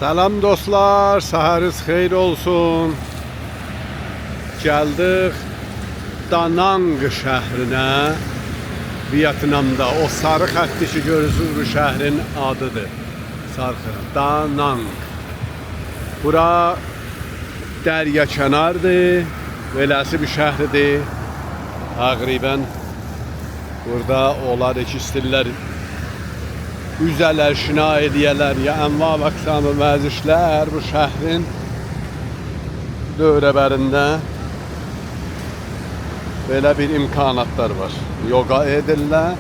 Salam dostlar, səhəriniz xeyir olsun. Gəldik Danang şəhrinə. Vyetnamda o sarı xətti ki görürsünüz, bu şəhrin adıdır. Sarı Danang. Bura dərya kənardır, beləsi bir şəhridir. Təqribən burada onlar ikistirlər, üzələr, şina ediyələr, ya ənva əqsamı vəzişlər bu şəhrin dövrəbərində belə bir imkanatlar var. Yoga edirlər,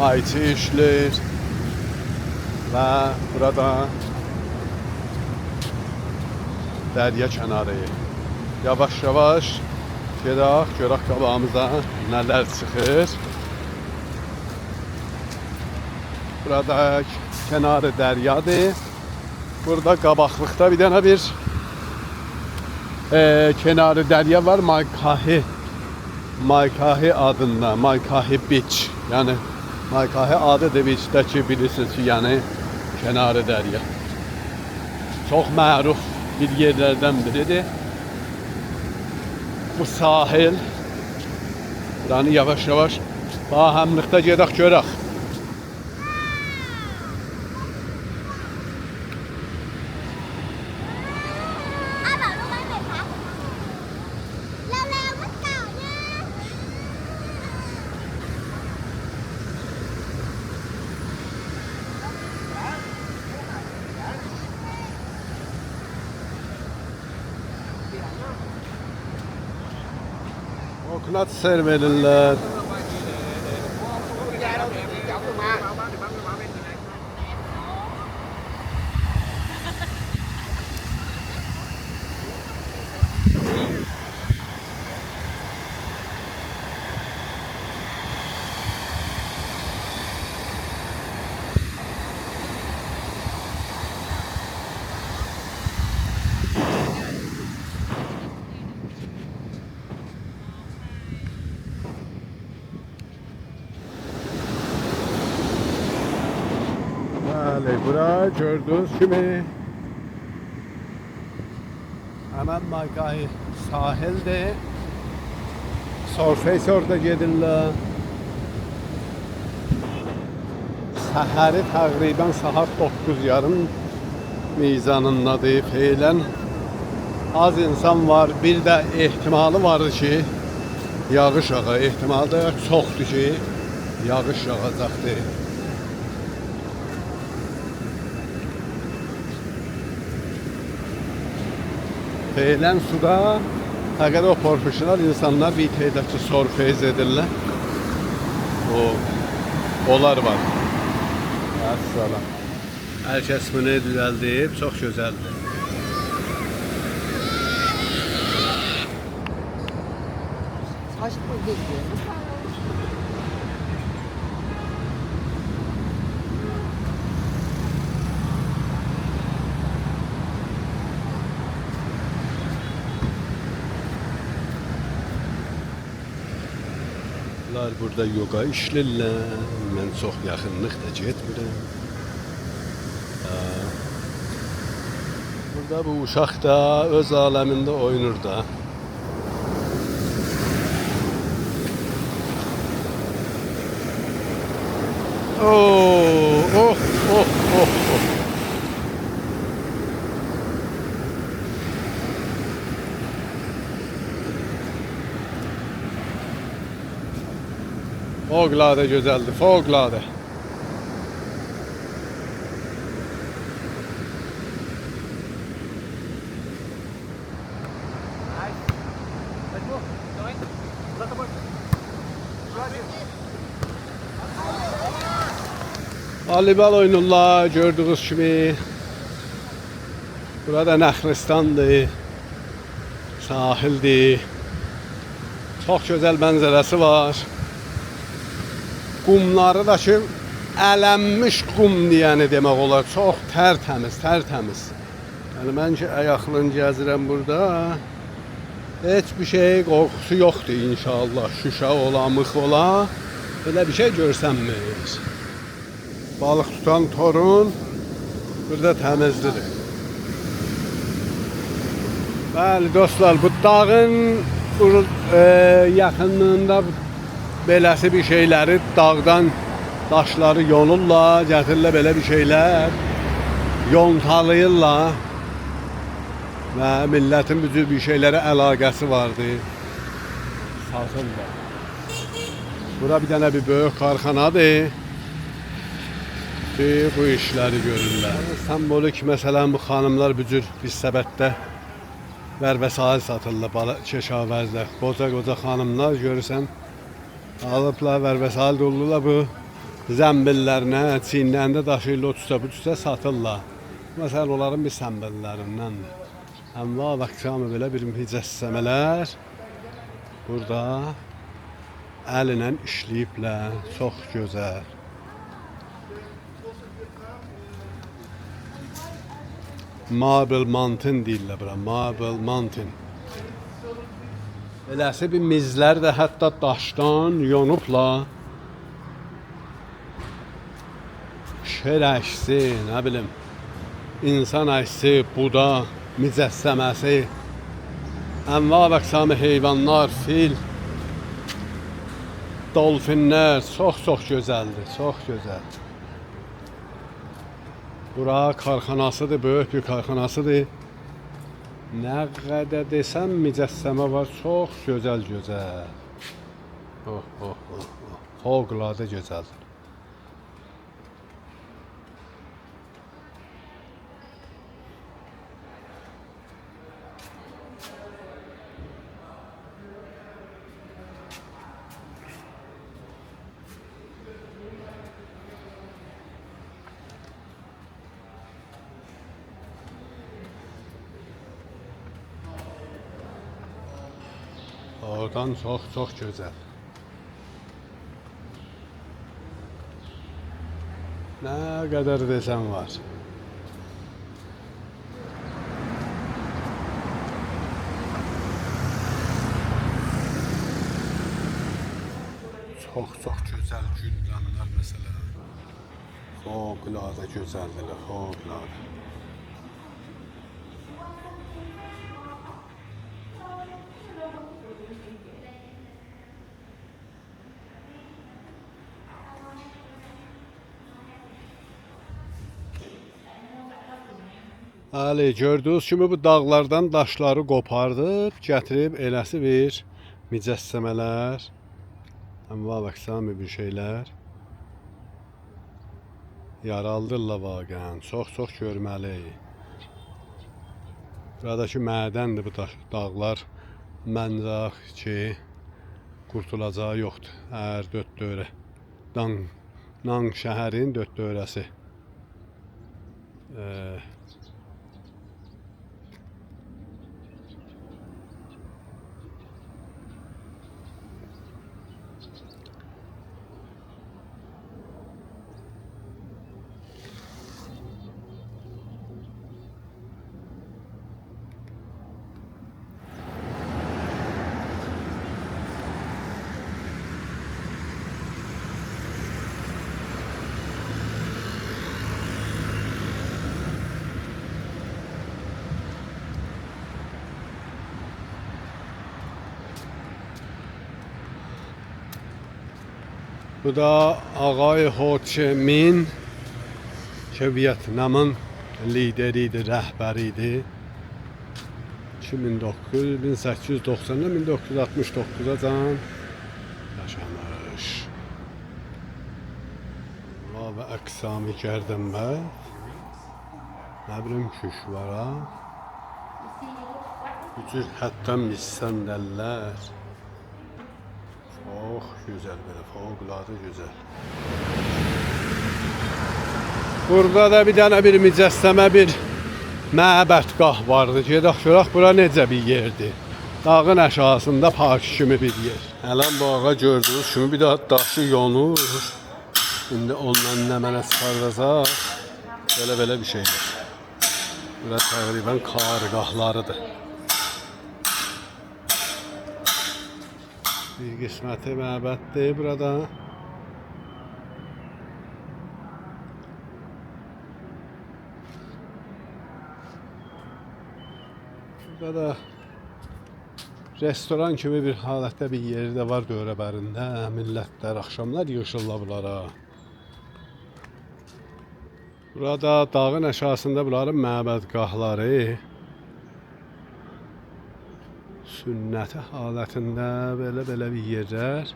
ayçi işlir və burada dərya kənarı. Yavaş-yavaş gedək, görək qabağımıza nələr çıxır. Burada kenarı deryadır. Burada qabaqlıqda bir dənə bir kenarı derya var. Maykahi adında. Maykahi Beach. Yani Maykahi adıdır beach'dəki, bilirsiniz ki, yani kenarı derya. Çok məruf bir yerlerden biridir. Bu sahil. Yani yavaş-yavaş bahəmlikdə gedək görək. Coconut serv verirler. Bura gördüğünüz kimi hemen Maykahi sahilde. Surface orada gedirlər. Səhəri təqribən saat 9:30 mizanındadır. Feylən az insan var. Bir de ehtimalı var ki yağış yağa. Ehtimalı da çoxdur ki yağış yağacaqdır. Feylən suda fəqət o profesyonel insanlar bir tədəki surface edirlər. Onlar var. Əssalam. Hər kəs bunu düzəldib, çox gözəldir. Burada yoga işlirlər. Mən çox yaxınlıqda getmirəm. Burada bu uşaq da öz aləmində oynur da. Oh. Fövqəladə gözəldir, fövqəladə. Voleybol oynayırlar, gördüğünüz kimi. Burada Nəxristandır, sahildir. Çox gözəl mənzərəsi var. Qumları da ki, ələnmiş qum deyəni demək olar. Çox tərtəmiz. Yəni mən ki, ayaqlın gəzirəm burada. Heç bir şey qorxusu yoxdur inşallah. Şüşə ola, mıx ola. Belə bir şey görsənmir. Balıq tutan torun Burada təmizlidir. Bəli dostlar, bu dağın yaxınlığında beləsi bir şeyləri dağdan daşları yonurlar, gətirirlər belə bir şeylər, yontalayırlar və millətin bu cür bir şeylərə əlaqəsi vardır. Satırlar. Bura bir dənə bir böyük karxanadır ki, bu işləri görürlər. Sembolik məsələn bu xanımlar bu cür bir səbətdə vəsait satırlar, Keşavəzdə. Qoca xanımlar görürsən, alıblar vəsait dolurlar bu zəmbillərinə, çiyinlərində daşıyırlar, o tüsə satırlar. Məsələn, onların bir səmbillərindəndir. Amma vaxtşamı belə bir mücəssəmələr burada əllə işləyiblər, çox gözəl. Marble Mountain deyirlər bura, Marble Mountain. Beləsi bir mizlər də hətta daşdan yonublar. Şer əksi, nə bilim, insan əksi, Buda mücəssəməsi, ənva və əqsamı heyvanlar, fil, dolfinlər, çox gözəldir, çox gözəl. Bura karxanasıdır, böyük bir karxanasıdır. Nə qədər desəm mücəssəmə var, çox gözəl. Fövqəladə gözəldir. Oradan çox gözəl. Nə qədər desəm var. Çox gözəl güldanlar məsələn. Fövqəladə gözəldirlər, fövqəladə. Bəli, gördüyünüz kimi bu dağlardan daşları qopardıb, gətirib eləsi bir mücəssəmələr, ənva və əqsamı bir şeylər yaraldırlar vaqəən. Çox görməli. Buradakı mədəndir bu dağlar. Məncaq ki, qurtulacağı yoxdur. Hər dörd dövrə. Nang şəhərin dörd dövrəsi. Bu da Ağay Ho Chi Minh ki, Vyetnamın lideridir, rəhbəridir. 1890'dan 1969'a can yaşamış. Və əqsami Gərdənbəy, nə bilim Küşvara, bu cür hətta missəndəllər. Çox gözəl, belə fövqəladə gözəl. Burada da bir dənə bir mücəssəmə bir məbədgah vardı. Gedək görək bura necə bir yerdir. Dağın aşağısında park kimi bir yer. Hələn bu ağa gördüyünüz kimi bir də daşı yonur. İndi ondan nə mənə çıxardacaq. Belə bir şeydir. Bura təqribən kargahlarıdır. Bir qisməti məbəddir burada. Burada da restoran kimi bir halətdə bir yeri də var dövrəbərində. Millətlər axşamlar yığışırlar bunlara. Burada dağın aşağısında bunların məbədgahları. Sünnəti halətində belə bir yerlər.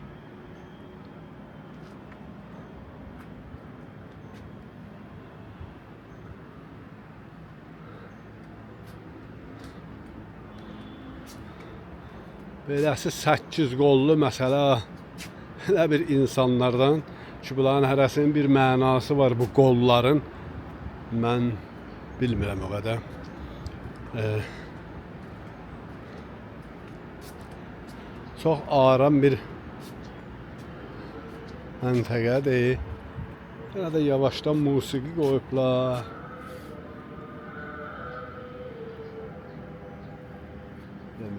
Beləsi 8 qollu məsələ elə bir insanlardan ki, bunların hərəsinin bir mənası var bu qolların. Mən bilmirəm o qədər. Çox aram bir məntəqədir. Yenə də yavaşdan musiqi qoyublar.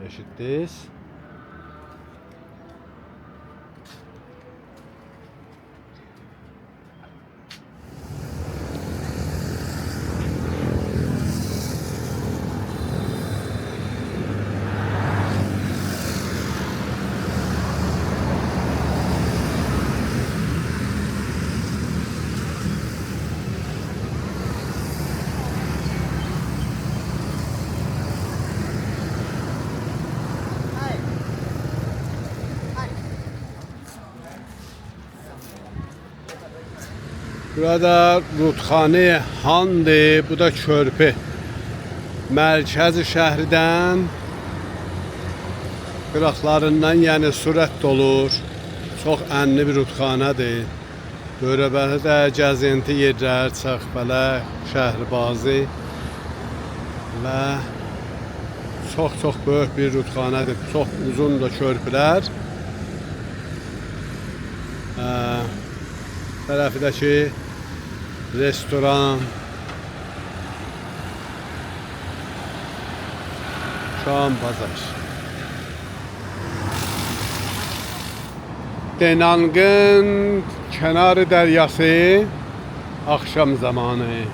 Eşitdiniz? Burada Rudxane Handır, bu da körpü. Mərkəzi şəhərdən qıraqlarından, yəni sürət olur. Çox ənli bir rudxanədir. Dövrəbəndə gəzinti yerlər, Çaxbələk, Şəhrbazı və çox böyük bir rudxanədir. Çox uzun da körpülər. Tərəfdəki restoran, Şam bazar. Denangın kənarı dəryası axşam zamanı.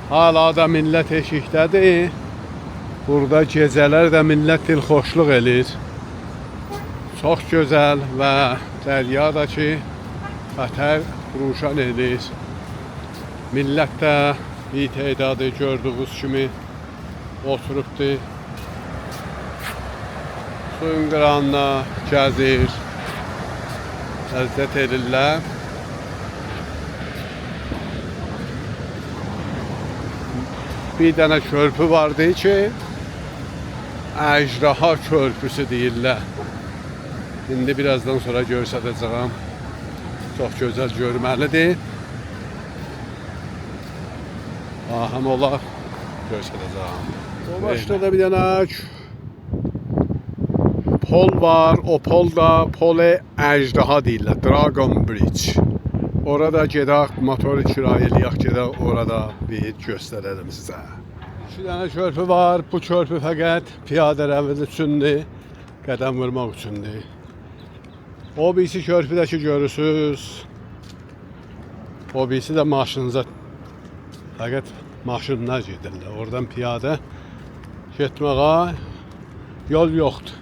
Hala da millət eşikdədir. Burada gecələr də millət dilxoşluq edir. Çox gözəl və dəryadakı xətər ruşan edir. Millət də bir tədadı gördüyünüz kimi oturubdur. Suyun qırağında gəzir, ləzzət edirlər. Bir dənə körpü vardı ki, Əjdaha körpüsü deyirlər. İndi birazdan sonra göstərəcəyəm. Çox gözəl görməlidir. Aham olar, göstərəcəyəm. O başda da bir dənə pol var. O pol da Pol-i Əjdaha deyirlər. Dragon Bridge. Orada gedək, motoru kirayə eləyək, gedək orada bir göstərərəm sizə. 2 dənə körpü var. Bu körpü fəqət piyadə rəvid üçündür, qədəm vurmaq üçündür. O birisi körpüdə ki görürsünüz. O birisi də maşınıza, fəqət maşınla gedirlər. Oradan piyadə getməyə yol yoxdur.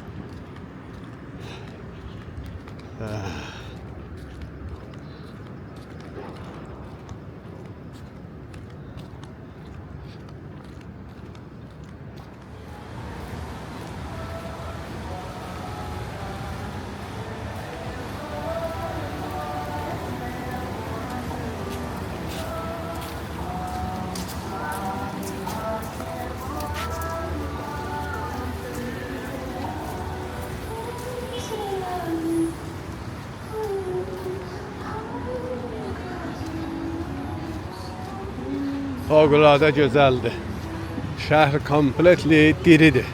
Fövqəladə gözəldir. Şəhər kompletli diridir.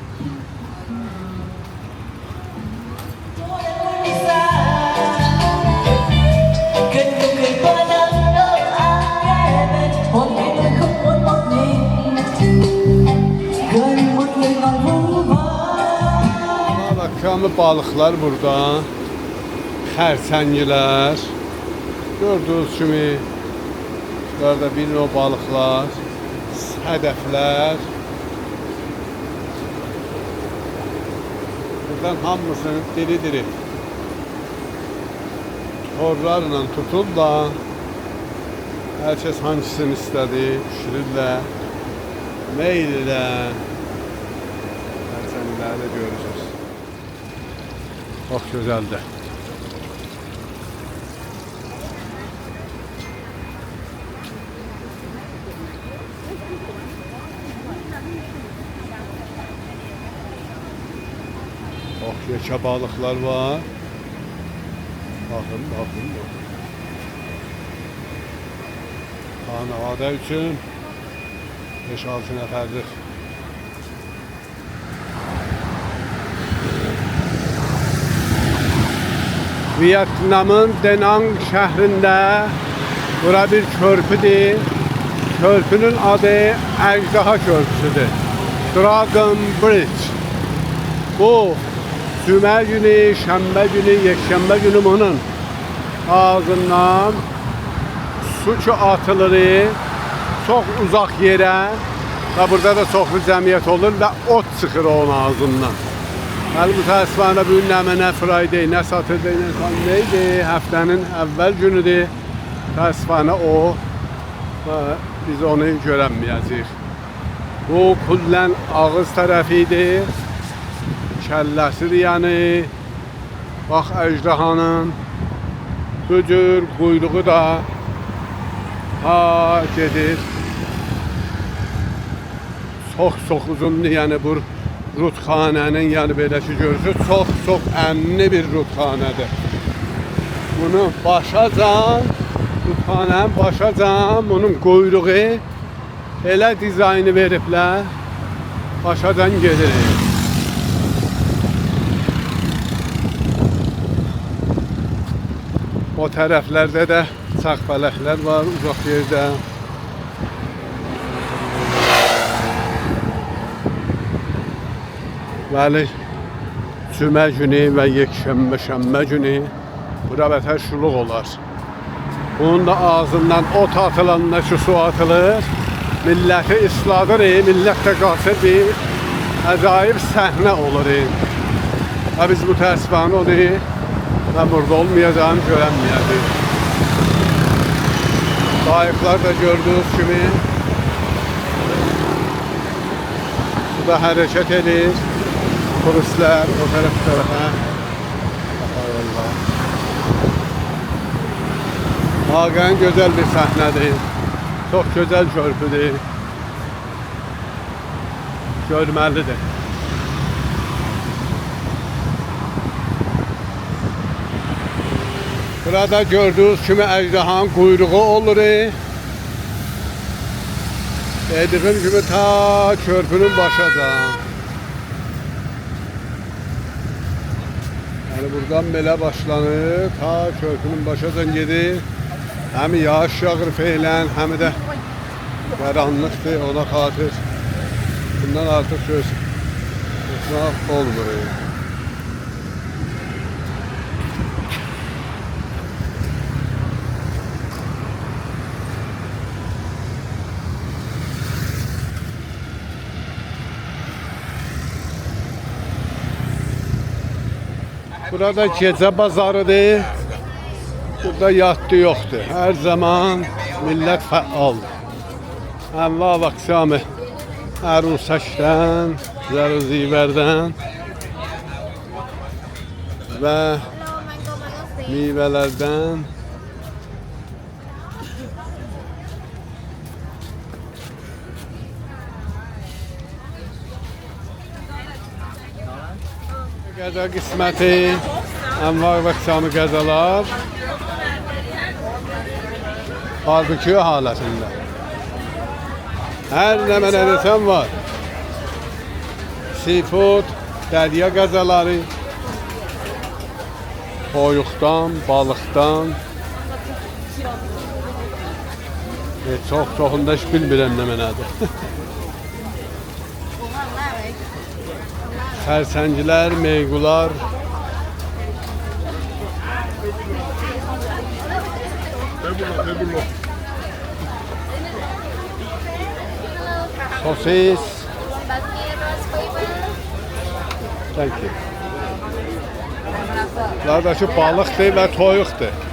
Bakımlı balıqlar burada. Xərçənglər. Gördüyünüz kimi burada bir o balıqlar, hədəflər. Buradan hamısını diri-diri torlarla tuturlar. Herkes hangisini istedi, pişirirler. Meylilə. Sərsəngləri də görəcəiz. Çox gözəldir. Çox yekə balıqlar var. Baxın, baxın, baxın. Xanəvadə üçün 5-6 nəfərdir. Vietnamın Da Nang şəhrində bura bir körpüdür. Körpünün adı Əjdaha körpüsüdür. Dragon Bridge. Bu cümə günü, şənbə günü, yekşənbə günü bunun ağzından su ki atılır çox uzaq yerə və burada da çoxlu cəmiyyət olur və ot çıxır onun ağzından. Bəli, mütəəssifانə bu gün nə Friday, nə Saturday, nə Sunday həftənin əvvəl günüdür. Mütəəssifانə o və biz onu görənməyəcəyik. Bu Kullən ağız tərəfidir. Kəlləsidir yəni. Bax əjdahanın bu cür quyruğu da ha gedir. Çox uzundur yəni bu rutxanənin yəni belə ki görürsünüz çox ənli bir rutxanədir. Bunu başacan rutxanənin başacan bunun quyruğu elə dizaynı veriblər. Başacan gedir. O tərəflərdə də çaxbələklər var uzaq yerdə. Bəli, cümə günü və yekşənbə, şənbə günü bura bətər şuluq olar. Bunun da ağzından ot atılanda ki su atılır, milləti isladır, millət də qaçır bir əcaib səhnə olur. Və biz mütəəssifانə onu və burada olmayacağını görənməyəcək. Qayıqlar da gördüyünüz kimi suda hərəkət edir. Turistlər o tərəfə baxarlar. Vaqəən gözəl bir səhnədir. Çox gözəl körpüdür. Görməlidir. Burada gördüğünüz kimi əjdahanın quyruğu olur. Dediyim gibi ta körpünün başacan. Yani buradan belə başlanır, ta körpünün başacan gedir. Həm yağış yağır feylən, həm də qaranlıqdır, ona xatir. Bundan artıq söz olmur. Burada gecə bazarıdır. Burada yatdı yoxdur. Hər zaman millət fəaldır. Əvva vaxtsamı ərusəkdən, zəruzivərdən və meyvələrdən Qəza qisməti, ənvar və qısamı qəzalar barbekü halətində. Hər nə mənə desəm var. Seafood, dərya qəzaları, toyuqdan, balıqdan. Çoxunda heç bilmirəm nə mənədir. Sərsəngilər, meygular. Sosis. Thank you. Buradakı balıqdır və toyuqdur.